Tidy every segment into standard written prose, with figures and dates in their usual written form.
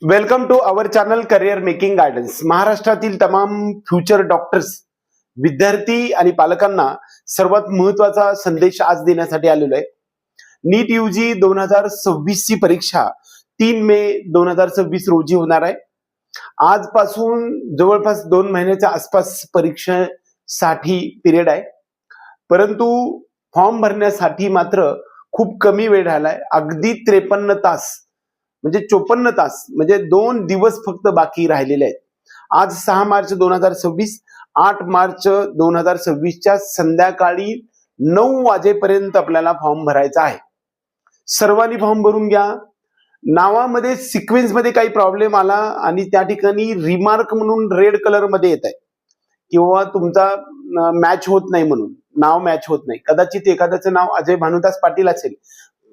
Welcome to our channel career making guidance. महाराष्ट्रातील तमाम future doctors, विद्यार्थी आणि पालकांना सर्वात महत्वाचा संदेश आज देण्यासाठी आलेलो आहे. नीट यूजी 2026 ची परीक्षा 3 मे 2026 रोजी होणार आहे. आजपासून जवळपास 2 महिन्याच्या आसपास परीक्षेसाठी पिरियड आहे, परंतु फॉर्म भरण्यासाठी मात्र खूप कमी वेळ राहिलाय. अगदी 53 तास म्हणजे 54 तास म्हणजे 2 दिवस फक्त बाकी राहिलेले आहेत. आज 6 मार्च 2026, 8 मार्च 2026च्या संध्याकाळी 9 वाजेपर्यंत आपल्याला फॉर्म भरायचा आहे. सर्वांनी फॉर्म भरून घ्या. नावामध्ये सिक्वेन्स मध्ये काही प्रॉब्लेम आला आणि त्या ठिकाणी रिमार्क म्हणून रेड कलर मध्ये येत आहे किंवा तुमचा मॅच होत नाही, म्हणून नाव मॅच होत नाही. कदाचित एखाद्याचं नाव अजय भानुदास पाटील असेल,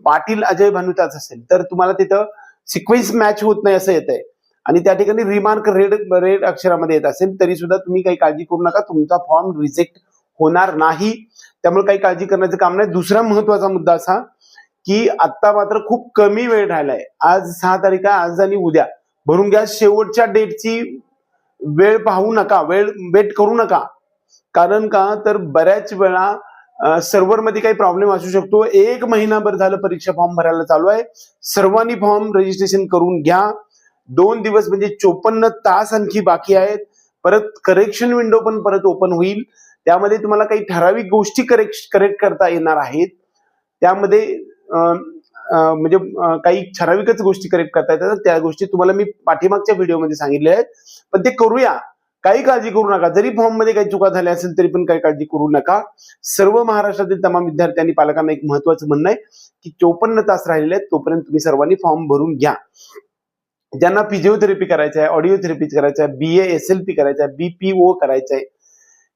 पाटील अजय भानुदास असेल, तर तुम्हाला तिथं सिक्वेन्स मॅच होत नाही असं येत आहे आणि त्या ठिकाणी रिमार्क रेड अक्षरामध्ये येत असेल तरी सुद्धा तुम्ही काही काळजी करू नका, तुमचा फॉर्म रिजेक्ट होणार नाही. त्यामुळे काही काळजी करण्याचं काम नाही. दुसरा महत्वाचा मुद्दा असा की आता मात्र खूप कमी वेळ राहिलाय. आज 6 तारीख आहे, आज आणि उद्या भरून घ्या. शेवटच्या डेटची वेळ पाहू नका, वेट करू नका. कारण का तर बऱ्याच वेळा सर्व्हर मध्ये काही प्रॉब्लेम असू शकतो. 1 महिनाभर झालं परीक्षा फॉर्म भरायला चालू आहे. सर्वांनी फॉर्म रजिस्ट्रेशन करून घ्या. 2 दिवस म्हणजे 54 तास आणखी बाकी आहेत. परत करेक्शन विंडो पण परत ओपन होईल. त्यामध्ये तुम्हाला काही ठराविक गोष्टी करेक्ट करता येणार आहेत. त्यामध्ये म्हणजे काही ठराविकच गोष्टी करेक्ट करता येतात. त्या गोष्टी तुम्हाला मी पाठीमागच्या व्हिडिओमध्ये सांगितल्या आहेत, पण ते करूया. काही काळजी करू नका. जरी फॉर्म मध्ये काही चुका झाल्या असेल तरी पण काही काळजी करू नका. सर्व महाराष्ट्रातील तमाम विद्यार्थी आणि पालकांना एक महत्वाचं म्हणणं आहे की 54 तास राहिलेले आहेत, तोपर्यंत तुम्ही सर्वांनी फॉर्म भरून घ्या. ज्यांना फिजिओथेरपी करायचं आहे, ऑडिओ थेरपी करायचं आहे, BA-SLP करायचं आहे, BPO करायचं आहे,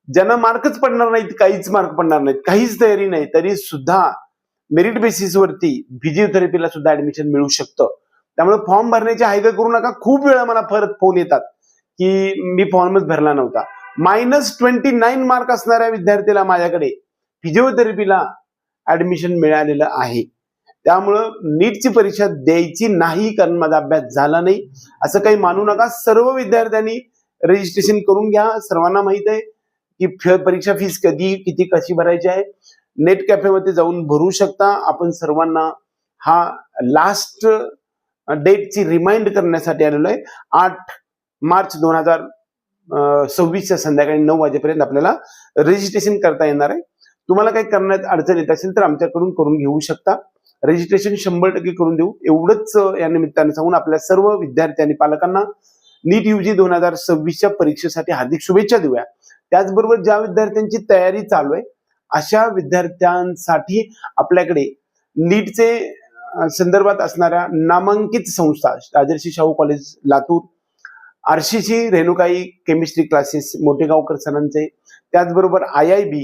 ज्यांना मार्कच पडणार नाहीत, काहीच मार्क पडणार नाहीत, काहीच तयारी नाही, तरी सुद्धा मेरिट बेसिसवरती फिजिओथेरपीला सुद्धा ऍडमिशन मिळू शकतं. त्यामुळे फॉर्म भरण्याची हायगा करू नका. खूप वेळा मला परत फोन येतात की मी फॉर्मच भरला नव्हता. -29 मार्क असणाऱ्या विद्यार्थ्याला माझ्याकडे फिजिओथेरपीला ऍडमिशन मिळालेलं आहे. त्यामुळं नीटची परीक्षा द्यायची नाही कारण माझा अभ्यास झाला नाही असं काही मानू नका. सर्व विद्यार्थ्यांनी रजिस्ट्रेशन करून घ्या. सर्वांना माहित आहे की परीक्षा फीस किती कशी भरायची आहे. नेट कॅफेमध्ये जाऊन भरू शकता. आपण सर्वांना हा लास्ट डेटची रिमाइंड करण्यासाठी आलेलो आहे. 8 मार्च 2026च्या संध्याकाळी 9 वाजेपर्यंत आपल्याला रजिस्ट्रेशन करता येणार आहे. तुम्हाला काही करण्यात अडचण येत असेल तर आमच्याकडून करून घेऊ शकता. रजिस्ट्रेशन 100% करून देऊ. एवढंच या निमित्ताने सांगून आपल्या सर्व विद्यार्थी आणि पालकांना नीट यूजी 2026च्या परीक्षेसाठी हार्दिक शुभेच्छा देऊया. त्याचबरोबर ज्या विद्यार्थ्यांची तयारी चालू आहे अशा विद्यार्थ्यांसाठी आपल्याकडे नीटचे संदर्भात असणाऱ्या नामांकित संस्था Rajarshi Shahu college Latur, RCC Renukai chemistry classes Mothegaonkar सरांचे, त्याचबरोबर IIB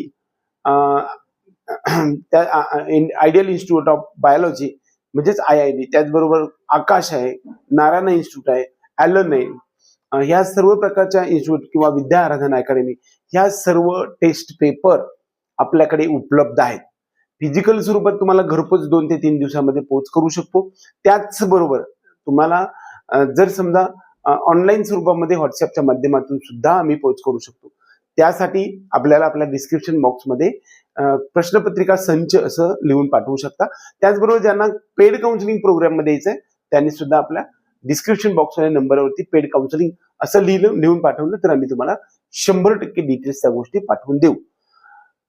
ideal institute of biology म्हणजेच IIB, त्याचबरोबर आकाश आहे, नारायण इन्स्टिट्यूट आहे, ॲलन आहे, ह्या सर्व प्रकारच्या इन्स्टिट्यूट किंवा विद्या आराधना अकॅडमी, ह्या सर्व टेस्ट पेपर आपल्याकडे उपलब्ध आहेत. फिजिकल स्वरूपात तुम्हाला घरपोच 2 ते 3 दिवसामध्ये पोच करू शकतो. त्याचबरोबर तुम्हाला जर समजा ऑनलाईन स्वरूपामध्ये व्हॉट्सअपच्या माध्यमातून सुद्धा आम्ही पोच करू शकतो. त्यासाठी आपल्याला आपल्या डिस्क्रिप्शन बॉक्समध्ये प्रश्नपत्रिका संच असं लिहून पाठवू शकता. त्याचबरोबर ज्यांना पेड काउन्सिलिंग प्रोग्राम मध्ये यायचंय त्यांनी सुद्धा आपल्या डिस्क्रिप्शन बॉक्समध्ये नंबरवरती पेड काउन्सिलिंग असं लिहून पाठवलं तर आम्ही तुम्हाला 100% डिटेल्स त्या गोष्टी पाठवून देऊ.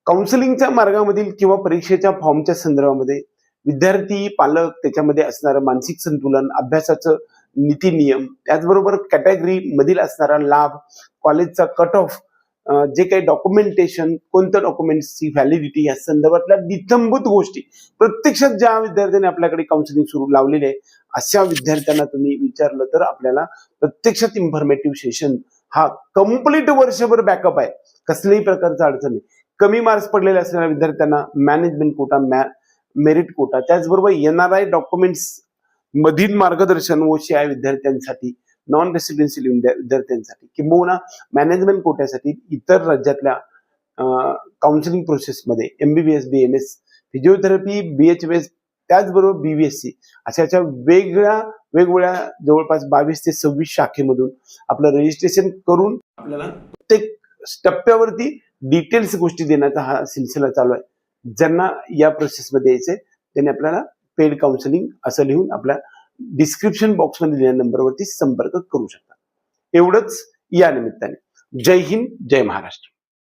काउन्सिलिंगच्या मार्गामधील किंवा परीक्षेच्या फॉर्मच्या संदर्भामध्ये विद्यार्थी, पालक, त्याच्यामध्ये असणारं मानसिक संतुलन, अभ्यासाचं नीती नियम, त्याचबरोबर कॅटेगरी मधील असणारा लाभ, कॉलेजचा कट ऑफ, जे काही डॉक्युमेंटेशन, कोणत्या डॉक्युमेंट्सची व्हॅलिडिटी, या संदर्भातल्या नितंभूत गोष्टी प्रत्यक्षात ज्या विद्यार्थ्यांनी आपल्याकडे काउन्सिलिंग सुरू लावलेले आहे अशा विद्यार्थ्यांना तुम्ही विचारलं तर आपल्याला प्रत्यक्षात इन्फॉर्मेटिव्ह सेशन हा कम्प्लीट वर्षभर बॅकअप आहे. कसल्याही प्रकारचा अडचण नाही. कमी मार्क्स पडलेले असणाऱ्या विद्यार्थ्यांना मॅनेजमेंट कोटा, मेरिट कोटा, त्याचबरोबर NRI डॉक्युमेंट्स मधील मार्गदर्शन OCI विद्यार्थ्यांसाठी, नॉन रेसिडेन्शियल विद्यार्थ्यांसाठी किंवा मॅनेजमेंट कोट्यासाठी इतर राज्यातल्या काउन्सिलिंग प्रोसेसमध्ये MBBS, BMS, फिजिओथेरपी, BHMS, त्याचबरोबर BVSC अशा वेगवेगळ्या वेगवेगळ्या जवळपास 22 ते 26 शाखेमधून आपलं रजिस्ट्रेशन करून आपल्याला प्रत्येक टप्प्यावरती डिटेल्स गोष्टी देण्याचा हा सिलसिला चालू आहे. ज्यांना या प्रोसेसमध्ये यायचंय त्यांनी आपल्याला पेड काउन्सिलिंग असं लिहून आपल्या डिस्क्रिप्शन बॉक्समध्ये दिलेल्या नंबरवरती संपर्क करू शकता. एवढंच या निमित्ताने. जय हिंद, जय महाराष्ट्र.